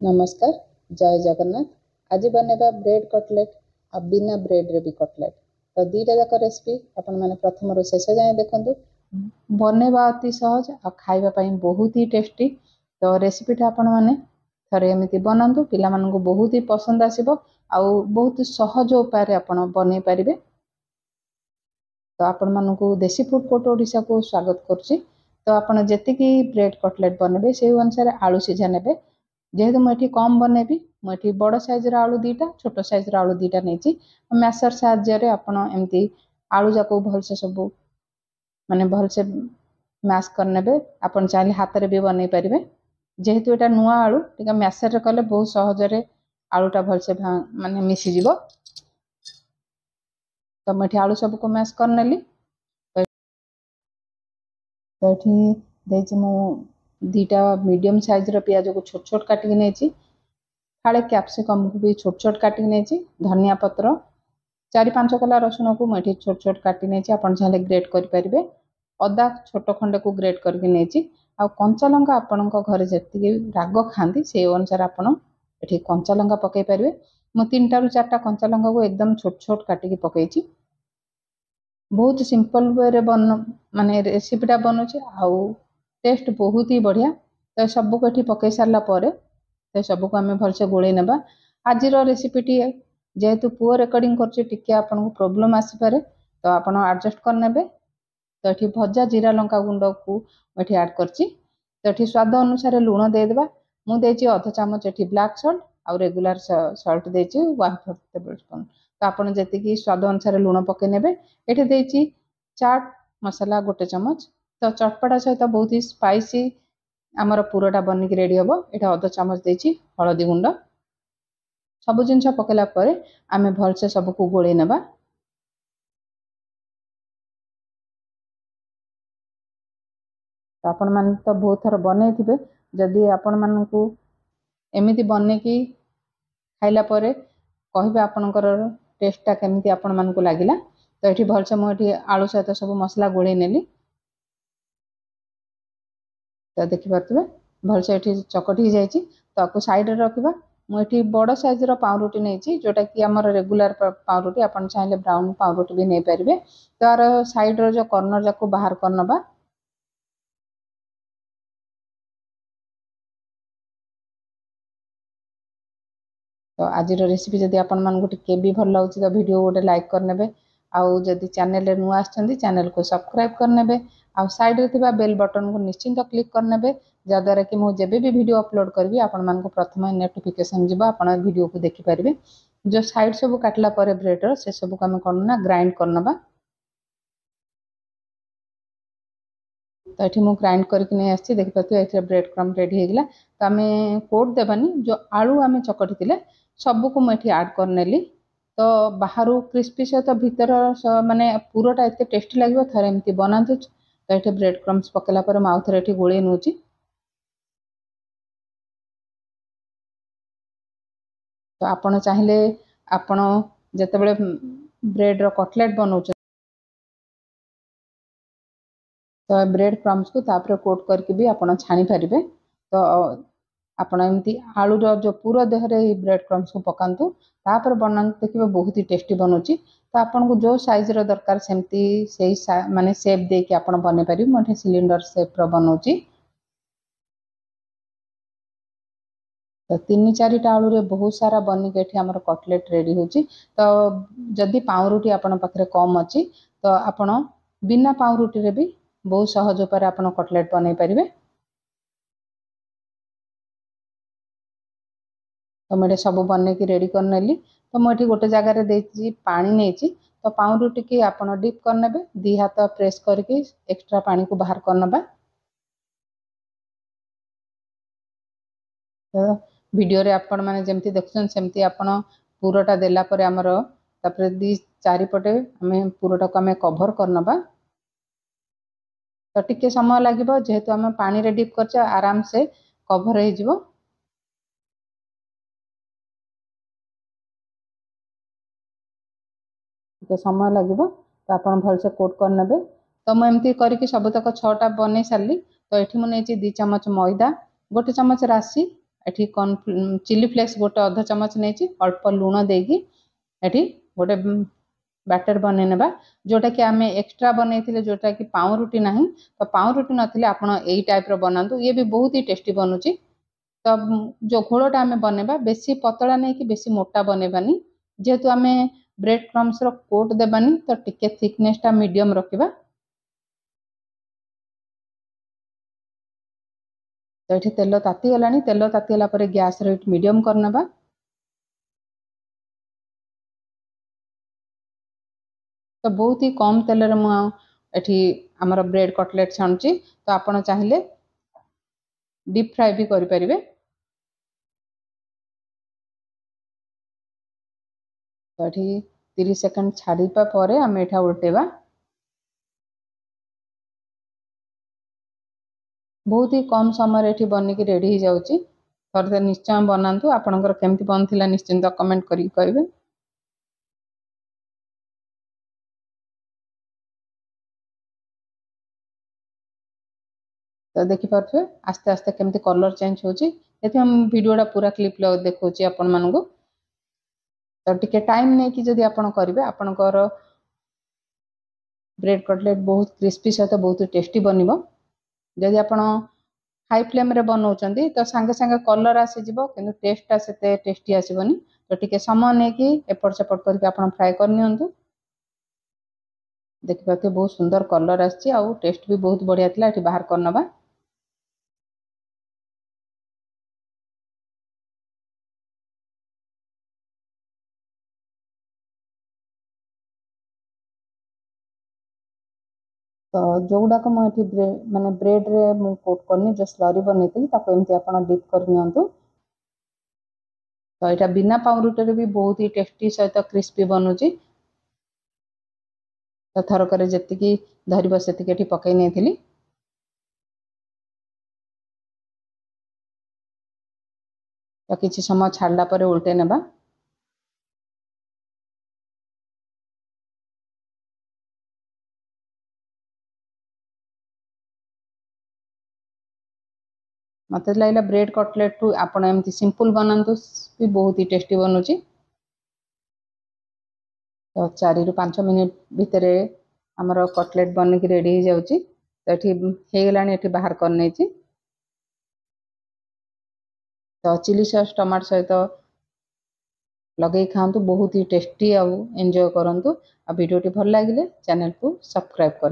नमस्कार जय जगन्नाथ। आज बनेबा ब्रेड कटलेट आ बिना ब्रेड रे भी कटलेट। तो दीटा जाक रेसिपी आपण माने प्रथम रु शेष जाए देखंतु। बनेबा अति सहज आ खाइबा पई बहुत ही टेस्टी। तो रेसिपीटा आपण माने थरे एमिति बनांतु, पिला मानकु बहुत ही पसंद आसीबो आ बहुत सहज उपाय रे आपण बनै परिबे। तो आपण मानकु देसी फूड कोर्ट ओडिशा को स्वागत करछि। तो आपण जेतिकी ब्रेड कटलेट बनेबे से अनुसार आलू सिझा नेबे। जेहेतु मुझे कम बनैबी मुझे बड़ साइज आलू दीटा छोट साइज आलू दीटा नहीं मैसर साहाय्य आपड़ एमती आलू जाक भलसे सब माने भलसे मैश करने आपन चाहिए हाथ में भी बन पारे। जेहेतु यहाँ नुआ आलू टी मैसर कले बहुत सहजरे आलूटा भलसे माने मिसीज। तो मुझे आलू सबको मैश कर नेली। तो ये मु दीटा मीडियम साइज पियाज को छोट छोट काटिक नहीं, फाड़े कैप्सिकम को भी छोट छोट काटिक नहीं, धनिया पत्र 4-5 कला रसुण को मुझे छोट छोट काटी नहीं आप ग्रेट करें। अदा छोट खंडे को ग्रेट करके नहीं आ कंचा लंका आपण घर जी राग खाती से अनुसार आपड़ ये कंचा लंका पकई पारे। मु 3 ରୁ 4टा कंचा लंका को एकदम छोट छोट काटिक पकई। बहुत सिंपल वे बन माने रेसिपीटा बनूची आउ टेस्ट बहुत ही बढ़िया। तो सबको ये पकई सारा तो सबको आम भलसे गोल ना। आज रेसिपीटी जेहेतु पुओ रेकर्डिंग करके आपको प्रोब्लेम आसीपे तो आप एडजस्ट करने। तो ये भजा जीरा लंका गुंड को ये ऐड करची। तो ये स्वाद अनुसार लुण देदेबा। मुझे अध चामच ये ब्लैक सल्ट आउ रेगुलर सल्ट देची 1/4 टेबल स्पून। तो आप जी स्वाद अनुसार लुण पकई ने। ये देची चाट मसला 1 चमच। तो चटपटा सहित बहुत ही स्पाइसी आमर पूराटा बनिक रेडी हम। ये अध चामच देची हलदी गुंड। सब जिनस पकेला परे आमे भलसे सबको गोले नेबा। तो आपण मान तो बहुत थर बने थे। जदि आपण मानकु एमिति बने कि खाइला परे कहबे आपनकर टेस्टटा केमिति आपण मानकु लागिला। तो ये भलसे मुझे आलू सहित सब मसला गोले नेली। तो देखिपे भलसे ये चकटी जाइए। तो आपको साइड रखा। मुझे बड़ साइज पाउरुटी नहीं जोटा कि आम रेगुलर पाउरुटी आप चाहिए ब्राउन पाउरुटी भी नहीं पारे। तो यार साइड जो कॉर्नर जाक बाहर करनबा। तो आज रेसिपी जदि आपण मानकु टिके भी भल लगुच तो वीडियो गोटे लाइक करने। आउ जदि चैनल रे नुआ आछंती चैनल को सब्सक्राइब करने। आ साइड रे थिबा बेल बटन को निश्चिंत क्लिक करने जद्वारा कि मुझे भी वीडियो अपलोड करी आपण मानकु प्रथम नोटिफिकेशन जीवा आपण वीडियो को देखि पारिबे। जो साइड सब काटला परे ब्रेड से सब को आम करना ग्राइंड करनबा। तो ये मुझे ग्राइंड करके नहीं आसी देखिए ये ब्रेड क्रम रेडी होगा। तो आम कोट देवानी जो आलू आम चकटी सबको मुझे ऐड करनेली। तो बाहर क्रिस्पी सहित भीतर माने पूराटा एत टेस्टी लगे थे एमती बनातु। तो ये ब्रेड क्रम्स पकेला पर आउ थे ये गोले नौची। तो आपण चाहिए आपण जितेबाला ब्रेड कटलेट बनाऊँ तो ब्रेड क्रम्स को तापर कोट करके भी आपण छाणी पारे। तो आपण एमती आलूर जो पूरा देहरे ब्रेड क्रम्स को पकातु तापर बना देखिए बहुत ही टेस्टी बनूची। तो आपन को जो साइज रो दरकार सेमती से माने शेप दे कि आपण बने पारि। मोठे सिलिंडर शेप रो बनूची। तो 3-4टा आलू रे बहुत सारा बनिक एठी हमर कटलेट रेडी होची। तो जदि पाउरुटी आपण पाखरे कम अछि तो आपण बिना पाउरुटी रे भी बहुत सहज उपाय आपण कटलेट बनै पारिबे। तो मुझे सब बन की रेडी कर नेली। तो मुझे गोटे जगार पानी नहीं तो पाउरुटी की आप डिप करने 2 हाथ प्रेस करके एक्स्ट्रा पानी को बाहर करनबा। तो वीडियो रे आपण माने जेमती देखछन सेमती आपण पूराटा देला परे हमर तापर 2-4 पटे हमें पूराटा को हमें कवर करनबा। तो टिके समय लागिबो जेहेतु हम पानी रे डिप करछ आराम से कवर हो जिवो। समय लगे तो आप भलसे कोट करने। तो मुझे करके सबतक 6टा बन सारी। तो ये मुझे 2 चमच मैदा 1 चमच राशि एठी चिली फ्लेक्स गोटे अधा चमच नहीं अल्प लुण देकी एठी गोटे बैटर बनै नेबा जोटा कि आम एक्स्ट्रा बनई जोटा कि पाउरुटी ना तो पाउरुटी नथिले आपण एई टाइप रो बनातु ये भी बहुत ही टेस्टी बनुची। तो जो घोलटा आम बनैबा बेसी पतला नहीं कि बेसी मोटा बनैबानी जेहेतु आम ब्रेड क्रम्स रो कोट देबानी तो टिके थिकनेस टा मीडियम रखिबा। तो ये तेल ताती गलानी तेल तातीगला पर गैस रेट मीडियम करनेबा। तो बहुत ही कम तेल रे मुठी आमर ब्रेड कटलेट छाणुची तो आपण चाहिए डीप फ्राए भी करें। तो ये 30 सेकंड छाड़ीपा पर आम एठा उल्टेबा। बहुत ही कम समय एठी बनिकी रेडी हो जाउची। थोड़े निश्चय बनातु आपणकर केमती बनथिला निश्चिंत कमेंट करी कहिबे। तो देखि पारछे आस्ते आस्ते केमती कलर चेंज होची एथि हम वीडियोटा पूरा क्लिप देखौची आपण मानगो। तो टिके टाइम नहीं कि जदि आपण करिवे आपणकर ब्रेड कटलेट बहुत क्रिस्पी सहित बहुत टेस्टी बनिबो। जदि आपण हाई फ्लेम रे बनाउचंदी तो सांगे सांगे कलर आसीजिवो किंतु टेस्टटा सेते टेस्टी आसीबनी। तो टिके समय नहीं कि एपट सेपट करके आपण फ्राई कर नियंतु। देखि पाते बहुत सुंदर कलर आछि आ टेस्ट भी बहुत बढ़िया थिला। एठी बाहर करनबा। तो जोगुड़ाक मुझे माने ब्रेड रे मु कोट करनी जो स्लरी बनई ताको एमती आपण डिप कर नियंतु। तो यहाँ बिना पाउरुटी भी बहुत ही टेस्टी सहित क्रिस्पी बनुची। तो थरक जी धरब से पकई नहीं तो किसी समय छाड़ला पर उल्टे नेबा। मत लगे ब्रेड कटलेट टू आपण एमती सिंपल बनातु भी बहुत ही टेस्टी बनुची। तो 4 ରୁ 5 मिनिट भितर आमर कटलेट बनिक रेडी हो जाउची। तो ये गलानी ये बाहर कर नहीं। तो चिली सॉस टमाटो सहित लगे खातु बहुत ही टेस्टी आउ एंजॉय करंतु। आ वीडियो भल लगे चैनल को सब्सक्राइब कर।